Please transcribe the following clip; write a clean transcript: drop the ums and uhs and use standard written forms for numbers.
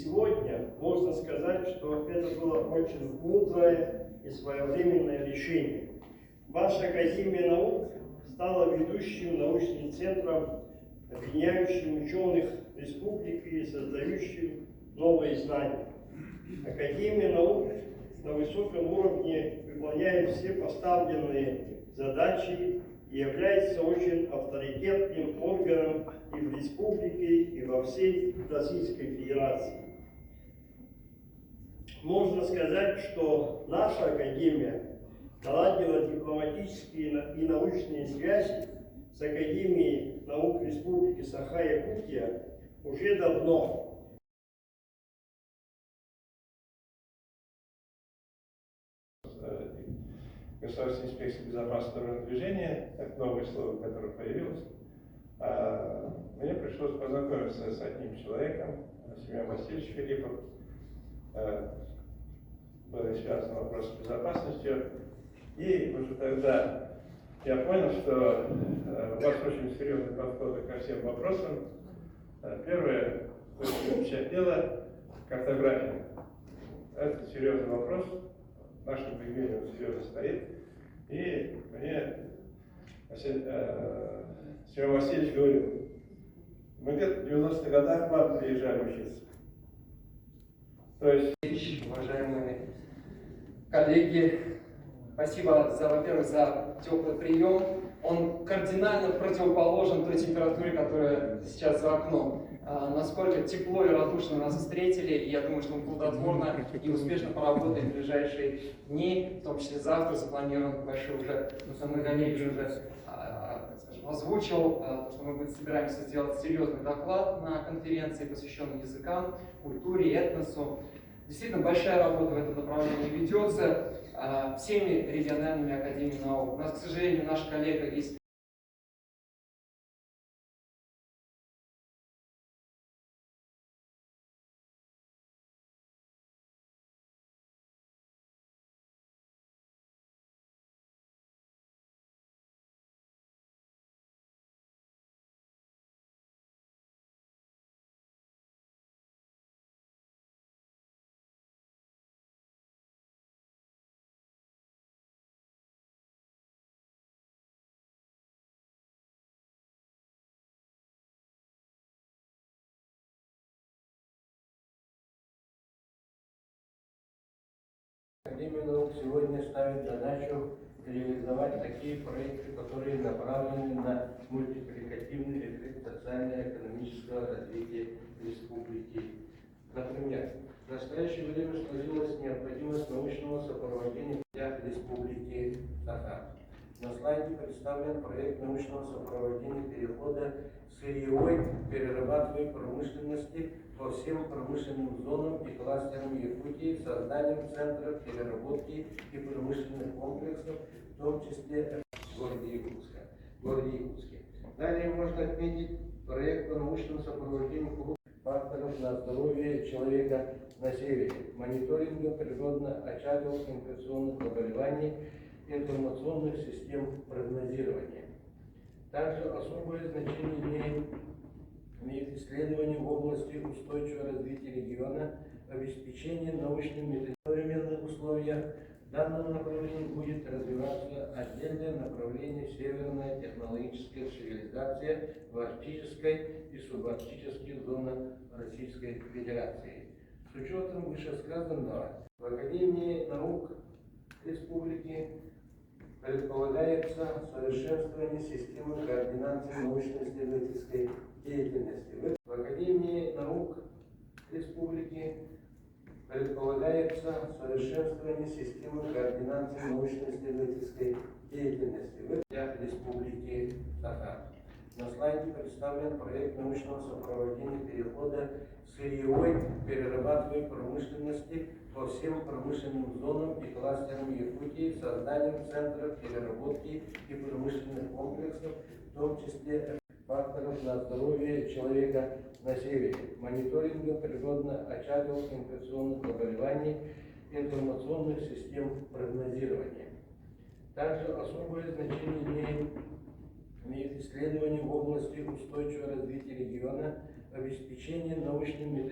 сегодня можно сказать, что это было очень мудрое и своевременное решение. Ваша Академия наук стала ведущим научным центром, объединяющим ученых республики и создающим новые знания. Академия наук на высоком уровне выполняет все поставленные задачи и является очень авторитетным органом и в республике, и во всей Российской Федерации. Можно сказать, что наша Академия наладила дипломатические и научные связи с Академией наук Республики Саха-Якутия уже давно. Государственной инспекции безопасности дорожного движения, это новое слово, которое появилось. Мне пришлось познакомиться с одним человеком, Семен Васильевич Филиппов. Были связаны вопросы с безопасностью. И уже тогда я понял, что у вас очень серьезный подход ко всем вопросам. Первое, общее дело, картография. Это серьезный вопрос. В нашем регионе он серьезно стоит. И мне Семен Васильевич говорил, мы где-то в 90-х годах к вам приезжали учиться. То есть, уважаемые коллеги, спасибо, во-первых, за теплый прием. Он кардинально противоположен той температуре, которая сейчас за окном. Насколько тепло и радушно нас встретили, и я думаю, что мы плодотворно и успешно поработаем в ближайшие дни, в том числе завтра запланирован большой уже, Многолетич уже озвучил, что мы собираемся сделать серьезный доклад на конференции, посвященной языкам, культуре, этносу. Действительно, большая работа в этом направлении ведется всеми региональными академиями наук. У нас, к сожалению, наш коллега из Академия наук сегодня ставит задачу реализовать такие проекты, которые направлены на мультипликативный эффект социально-экономического развития республики. Например, в настоящее время сложилась необходимость научного сопровождения в республике Саха. На слайде представлен проект научного сопровождения перехода сырьевой перерабатываемой промышленности по всем промышленным зонам и кластерам Якутии, созданием центров переработки и промышленных комплексов, в том числе в городе Якутске. Далее можно отметить проект по научному сопровождению факторов на здоровье человека на севере, мониторинга природно-очаговых инфекционных заболеваний, информационных систем прогнозирования. Также особое значение имеет исследования в области устойчивого развития региона, обеспечение научными в современных условиях. В данном направлении будет развиваться отдельное направление северная технологическая цивилизация в арктической и субарктических зонах Российской Федерации. С учетом вышесказанного, в Академии наук Республики предполагается совершенствование системы координации научно-исследовательской деятельности. В Академии наук Республики предполагается совершенствование системы координации научно-исследовательской деятельности в Республике Саха. На слайде представлен проект научного сопровождения перехода сырьевой перерабатываемой промышленности по всем промышленным зонам и кластерам Якутии, созданием центров переработки и промышленных комплексов, в том числе факторов на здоровье человека на севере, мониторинга природно-очаговых инфекционных заболеваний, информационных систем прогнозирования. Также особое значение имеет исследования в области устойчивого развития региона, обеспечение научными